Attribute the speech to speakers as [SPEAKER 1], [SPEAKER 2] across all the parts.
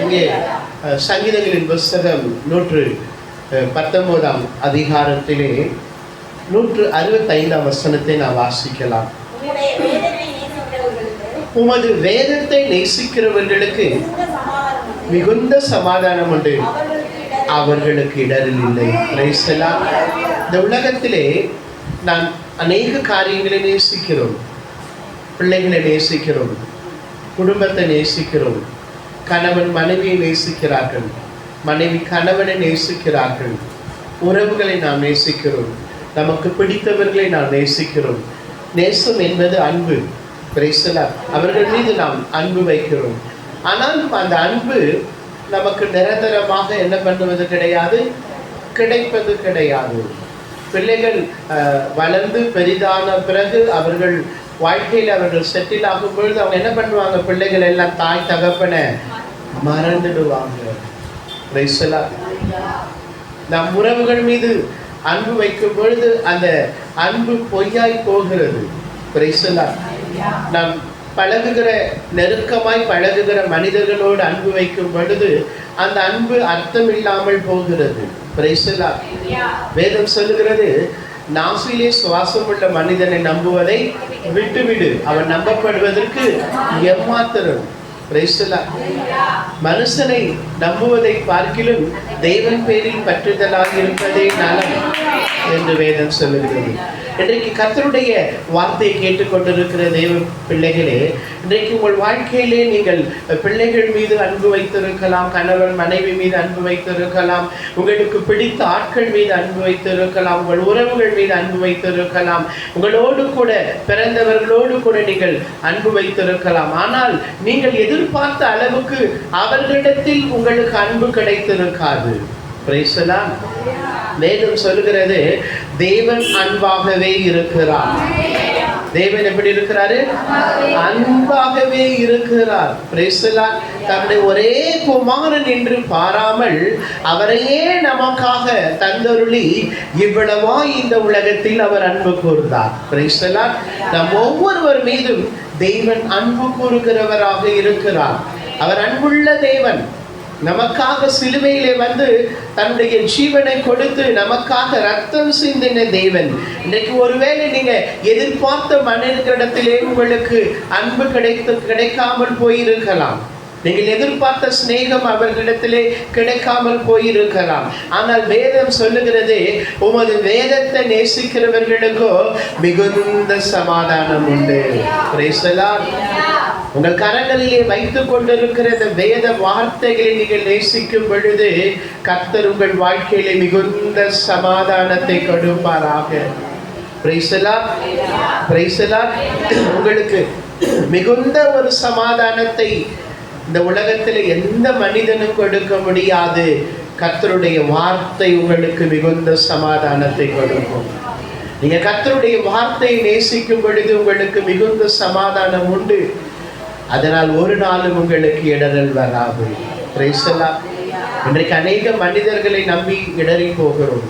[SPEAKER 1] இங்கே சங்கீதங்களின் புஸ்தகம் 119 அதிகாரத்திலே 165 வசனத்தை நாம் வாசிக்கலாம். உமது வேதத்தை நேசிக்கிறவர்களுக்கு மிகுந்த சமாதானம் உண்டு, அவர்களுக்கு இடரில் இல்லை. இந்த உலகத்திலே நாம் அநேக காரியங்களை நேசிக்கிறோம். பிள்ளைகளை நேசிக்கிறோம், குடும்பத்தை நேசிக்கிறோம், கணவன் மனைவியை நேசிக்கிறார்கள், மனைவி கணவனை நேசிக்கிறார்கள், உறவுகளை நாம் நேசிக்கிறோம், நமக்கு பிடித்தவர்களை நாம் நேசிக்கிறோம். நேசம் என்பது அன்பு. அவர்கள் மீது நாம் அன்பு வைக்கிறோம். ஆனாலும் அந்த அன்பு நமக்கு நிரந்தரமாக என்ன பண்ணுவது கிடையாது, கிடைப்பது கிடையாது. பிள்ளைகள் வளர்ந்து பெரிதான பிறகு அவர்கள் வாழ்க்கையில் அவர்கள் செட்டில் ஆகும் பொழுது அவங்க என்ன பண்ணுவாங்க, பிள்ளைகள் எல்லாம் தாய் தகப்பனை மறந்துடுவாங்க. நம் உறவுகள் மீது அன்பு வைக்கும் பொழுது அந்த அன்பு பொய்யாய் போகிறது. நாம் பழகுகிற நெருக்கமாய் பழகுகிற மனிதர்களோடு அன்பு வைக்கும் பொழுது அந்த அன்பு அர்த்தம் இல்லாமல் போகிறது. வேதம் சொல்லுகிறது, நாசிலே சுவாசம் உள்ள மனிதனை நம்புவதை விட்டுவிடு, அவன் நம்பப்படுவதற்கு எம்மாத்திரம். மனுஷனை நம்புவதை பார்க்கிலும் தேவன் பேரில் பற்றுதலாக இருப்பதே நலம் என்று வேதம் சொல்லுகிறது. இன்றைக்கு கர்த்தருடைய வார்த்தையை கேட்டுக்கொண்டிருக்கிற தேவ பிள்ளைகளே, இன்றைக்கு உங்கள் வாழ்க்கையிலே நீங்கள் பிள்ளைகள் மீது அன்பு வைத்திருக்கலாம், கணவன் மனைவி மீது அன்பு வைத்திருக்கலாம், உங்களுக்கு பிடித்த ஆட்கள் மீது அன்பு வைத்திருக்கலாம், உங்கள் உறவுகள் மீது அன்பு வைத்திருக்கலாம், உங்களோடு கூட பிறந்தவர்களோடு கூட நீங்கள் அன்பு வைத்திருக்கலாம். ஆனால் நீங்கள் எதிர்பார்த்த அளவுக்கு அவர்களிடத்தில் உங்களுக்கு அன்பு கிடைத்திருக்காது. வேதம் சொல்லுகிறது, தேவன் அன்பாகவே இருக்கிறார். தேவன் எப்படி இருக்கிறாரு? அன்பாகவே இருக்கிறார். தன்னுடைய ஒரே குமாரன் என்று பாராமல் அவரையே நமக்காக தந்தருளி இவ்வளவா இந்த உலகத்தில் அவர் அன்பு கூர்ந்தார். நம் ஒவ்வொருவர் மீதும் தேவன் அன்பு கூறுகிறவராக இருக்கிறார். அவர் அன்புள்ள தேவன். நமக்காக சிலுவையிலே வந்து தன்னுடைய ஜீவனை கொடுத்து நமக்காக ரத்தம் சிந்தின தேவன். இன்றைக்கு ஒருவேளை நீங்க எதிர்பார்த்த மனிதர்களிடத்திலே உங்களுக்கு அன்பு கிடைக்காமல் போயிருக்கலாம். நீங்கள் எதிர்பார்த்த சிநேகம் அவர்களிடத்திலே கிடைக்காமல் போயிருக்கலாம். ஆனால் வேதம் சொல்லுகிறது, உமது வேதத்தை நேசிக்கிறவர்களுக்கோ மிகுந்த சமாதானம் உண்டு. உங்கள் கரங்களிலே வைத்துக் கொண்டிருக்கிற இந்த வேத வார்த்தைகளை நீங்கள் நேசிக்கும் பொழுது கர்த்தர் உங்கள் வாழ்க்கையிலே மிகுந்த சமாதானத்தை கொடுப்பாராக. உங்களுக்கு மிகுந்த ஒரு சமாதானத்தை இந்த உலகத்தில் எந்த மனிதனும் கொடுக்க முடியாது. கர்த்தருடைய வார்த்தை உங்களுக்கு மிகுந்த சமாதானத்தை கொடுக்கும். நீங்க கர்த்தருடைய வார்த்தையை நேசிக்கும் பொழுது உங்களுக்கு மிகுந்த சமாதானம் உண்டு. அதனால் ஒரு நாளும் உங்களுக்கு இடரல் வராது. இன்றைக்கு அநேக மனிதர்களை நம்பி இடறி போகிறோம்,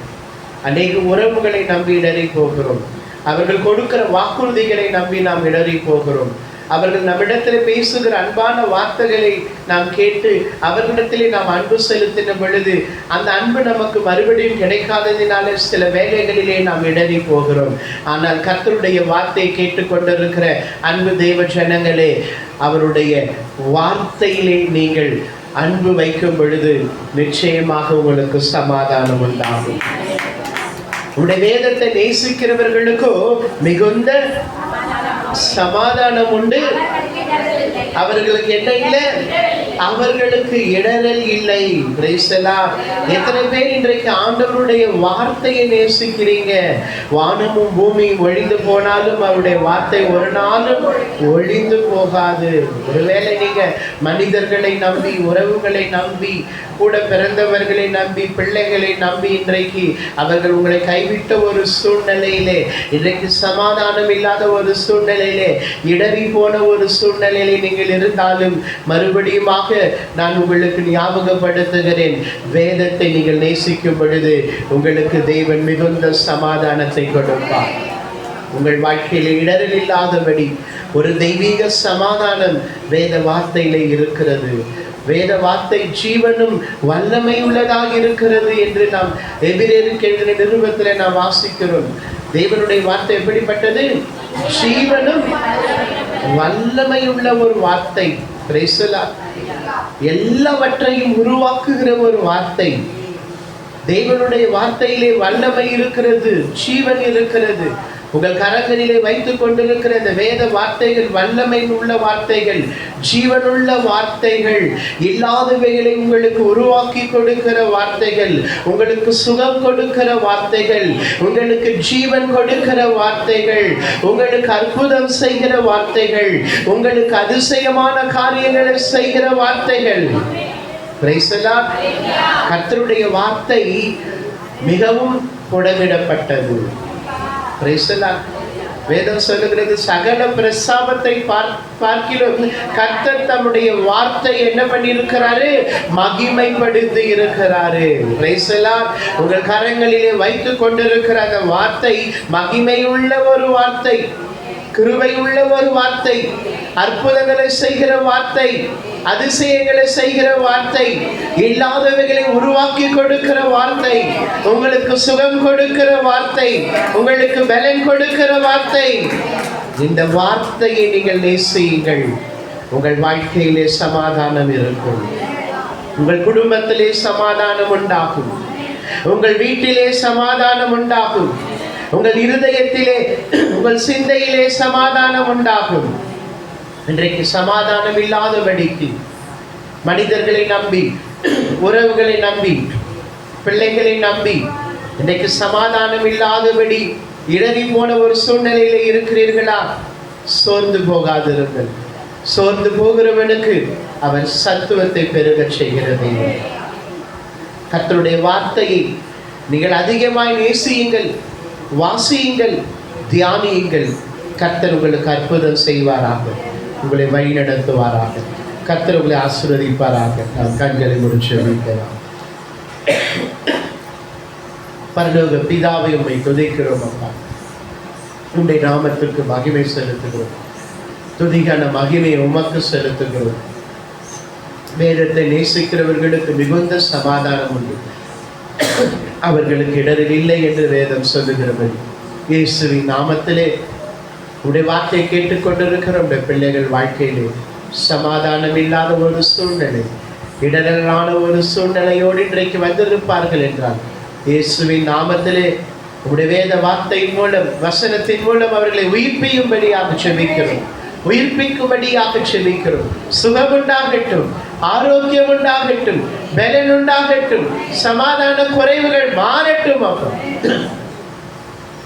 [SPEAKER 1] அநேக உறவுகளை நம்பி இடறி போகிறோம், அவர்கள் கொடுக்கிற வாக்குறுதிகளை நம்பி நாம் இடறி போகிறோம். அவர்கள் நம்மிடத்தில் பேசுகிற அன்பான வார்த்தைகளை நாம் கேட்டு அவர்களிடத்திலே நாம் அன்பு செலுத்தின பொழுது அந்த அன்பு நமக்கு மறுபடியும் கிடைக்காததினால சில வேலைகளிலே நாம் இடறி போகிறோம். ஆனால் கர்த்தருடைய வார்த்தையை கேட்டுக்கொண்டிருக்கிற அன்பு தேவ ஜனங்களே, அவருடைய வார்த்தையிலே நீங்கள் அன்பு வைக்கும் பொழுது நிச்சயமாக உங்களுக்கு சமாதானம் உண்டாகும். உங்களுடைய வேதத்தை நேசிக்கிறவர்களுக்கோ மிகுந்த சமாதானம் உண்டு, அவர்களுக்கு என்ன இல்லை, அவர்களுக்கு இடரல் இல்லை. எத்தனை பேர் இன்றைக்கு ஆண்டவருடைய வார்த்தையை நேசிக்கிறீங்க? வானமும் பூமியும் ஒழிந்து போனாலும் அவருடைய வார்த்தை ஒரு நாளும் ஒழிந்து போகாது. ஒருவேளை நீங்க மனிதர்களை நம்பி, உறவுகளை நம்பி, கூட பிறந்தவர்களை நம்பி, பிள்ளைகளை நம்பி இன்றைக்கு அவர்கள் உங்களை கைவிட்ட ஒரு சூழ்நிலையிலே, இன்றைக்கு சமாதானம் இல்லாத ஒரு சூழ்நிலையிலே, இடறி போன ஒரு சூழ்நிலையிலே நீங்கள் இருந்தாலும் மறுபடியுமாக நான் உங்களுக்கு ஞாபகப்படுத்துகிறேன், வேதத்தை நீங்கள் நேசிக்கும் பொழுது உங்களுக்கு தேவன் மிகுந்த சமாதானத்தை கொடுப்பார். உங்கள் வாழ்க்கையில இடரல் இல்லாதபடி ஒரு தெய்வீக சமாதானம் வேத வார்த்தையில இருக்கிறது. வேத வார்த்தை ஜீவனும் வல்லமை உள்ளதாக இருக்கிறது என்று நாம் எபிரேயருக்கு எழுதின நிருபத்தில் நாம் வாசிக்கிறோம். தேவனுடைய வார்த்தை எப்படிப்பட்டது? ஜீவனும் வல்லமை உள்ள ஒரு வார்த்தை. எல்லாவற்றையும் உருவாக்குகிற ஒரு வார்த்தை. தேவனுடைய வார்த்தையிலே வல்லமை இருக்கிறது, ஜீவன் இருக்கிறது. உங்கள் கரங்களிலே வைத்துக் கொண்டிருக்கிற இந்த வேத வார்த்தைகள் வல்லமை உள்ள வார்த்தைகள், ஜீவனுள்ள வார்த்தைகள், இல்லாதவைகளை உங்களுக்கு உருவாக்கி கொடுக்கிற வார்த்தைகள், உங்களுக்கு சுகம் கொடுக்கிற வார்த்தைகள், உங்களுக்கு ஜீவன் கொடுக்கிற வார்த்தைகள், உங்களுக்கு அற்புதம் செய்கிற வார்த்தைகள், உங்களுக்கு அதிசயமான காரியங்களை செய்கிற வார்த்தைகள். கர்த்தருடைய வார்த்தை மிகவும் புடமிடப்பட்டது. வேதம் சொல்லுகிறது, சகல பிரசாபத்தை பார்க்கிலும் கர்த்தர் தம்முடைய வார்த்தை என்ன பண்ணி இருக்கிறாரு? மகிமைப்படுத்தி இருக்கிறாரு. உங்கள் கரங்களிலே வைத்துக் கொண்டிருக்கிற அந்த வார்த்தை மகிமையுள்ள ஒரு வார்த்தை, கிருபையுள்ள ஒரு வார்த்தை, அற்புதங்களை செய்கிற வார்த்தை, அதிசயங்களை செய்கிற வார்த்தை, இல்லாதவைகளை உருவாக்கி கொடுக்கிற வார்த்தை, உங்களுக்கு சுகம் கொடுக்கிற வார்த்தை, உங்களுக்கு பலன் கொடுக்கிற வார்த்தை. இந்த வார்த்தையை நீங்கள் நேசியுங்கள். உங்கள் வாழ்க்கையிலே சமாதானம் இருக்கும், உங்கள் குடும்பத்திலே சமாதானம் உண்டாகும், உங்கள் வீட்டிலே சமாதானம் உண்டாகும், உங்கள் இருதயத்திலே, உங்கள் சிந்தையிலே சமாதானம் உண்டாகும். இன்றைக்கு சமாதானம் இல்லாதபடிக்கு மனிதர்களை நம்பி, உறவுகளை நம்பி, பிள்ளைகளை நம்பி இன்றைக்கு சமாதானம் இல்லாதபடி இடறி போன ஒரு சூழ்நிலையில இருக்கிறீர்களா? சோர்ந்து போகாதிருங்கள். சோர்ந்து போகிறவனுக்கு அவன் சத்துவத்தை பெருகச் செய்கிறது. கர்த்தருடைய வார்த்தையை நீங்கள் அதிகமாய் நேசியுங்கள், வாசியுங்கள், தியானியுங்கள். கர்த்தர் உங்களுக்கு அற்புதம் செய்வாராக, உங்களை வழி நடத்துவாராக. கர்த்தர் உங்களை ஆசீர்வதிப்பாராக. நாம் கண்களை முடிச்சு வைக்கலாம். பரலோக பிதாவை உம்மை துதிக்கிறோம் அப்பா. உம்முடைய நாமத்திற்கு மகிமை செலுத்துகிறோம். துதிக்கான மகிமை உமக்கு செலுத்துகிறோம். வேதத்தை நேசிக்கிறவர்களுக்கு மிகுந்த சமாதானம் உண்டு, அவர்களுக்கு இடரில் இல்லை என்று வேதம் சொல்லுகிறபடி இயேசுவின் நாமத்திலே உடைய வார்த்தை கேட்டுக்கொண்டிருக்கிற உடைய பிள்ளைகள் வாழ்க்கையிலே சமாதானம் இல்லாத ஒரு சூழ்நிலை, இடரலான ஒரு சூழ்நிலையோடு இன்றைக்கு வந்திருப்பார்கள் என்றால் இயேசுவின் நாமத்திலே உடைய வேத வார்த்தையின் மூலம், வசனத்தின் மூலம் அவர்களை உயிர்ப்பிக்கும்படியாக செபிக்கிறோம், உயிர்ப்பிக்கும்படியாக செபிக்கிறோம். சுகம் உண்டாகட்டும், ஆரோக்கியம் உண்டாகட்டும், பலன் உண்டாகட்டும், சமாதான குறைவுகள் மாறட்டும். அப்போ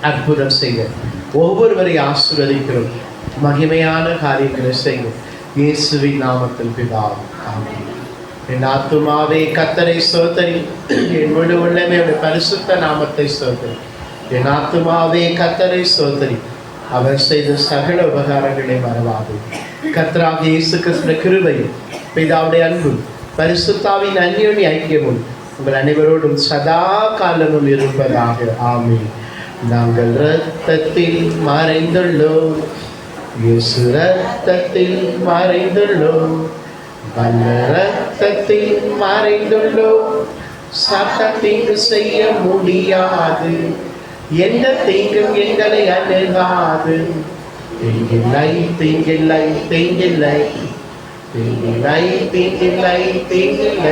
[SPEAKER 1] அற்புதம் செய்ய ஒவ்வொருவரை ஆசீர்வதிக்கிறோம். மகிமையான காரியங்களை செய்யும் இயேசுவின் நாமத்தில் பிதாவே, ஆமென். என் ஆத்துமாவே கர்த்தரை ஸ்தோத்திரி, என் முழு உள்ளமே அவருடைய பரிசுத்த நாமத்தை ஸ்தோத்திரி. என் ஆத்துமாவே கர்த்தரை ஸ்தோத்திரி, அவர் செய்த சகல உபகாரங்களை மறவாது. கர்த்தராகிய இயேசு கிறிஸ்துவின் கிருபையும் பிதாவுடைய அன்பும் பரிசுத்தாவின் அந்யோன்ய ஐக்கியமும் உங்கள் அனைவரோடும் சதா காலமும் இருப்பதாக. ஆமென். நாங்கள் இரத்தத்தில் மறைந்துள்ளோம், இயேசு இரத்தத்தில் மறைந்துள்ளோம், வல்ல இரத்தத்தில் மறைந்துள்ளோம். சாத்தான் தீங்கு செய்ய முடியாது, எந்த தீங்கும் எங்களை அணுகாது. தீங்கில்லை, தீங்கில்லை, தீங்கில்லை, தீங்கில்லை, தீங்கில்லை, தீங்கில்லை,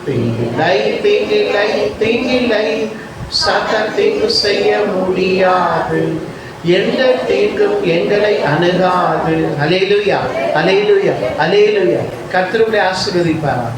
[SPEAKER 1] தீங்கில்லை, தீங்கில்லை, தீங்கில்லை. சாத்தான் தீங்கு செய்ய முடியாது, எந்த தீங்கும் எங்களை அணுகாது. அல்லேலூயா, அல்லேலூயா, அல்லேலூயா. கர்த்தர் உங்களை ஆசீர்வதிப்பாராக.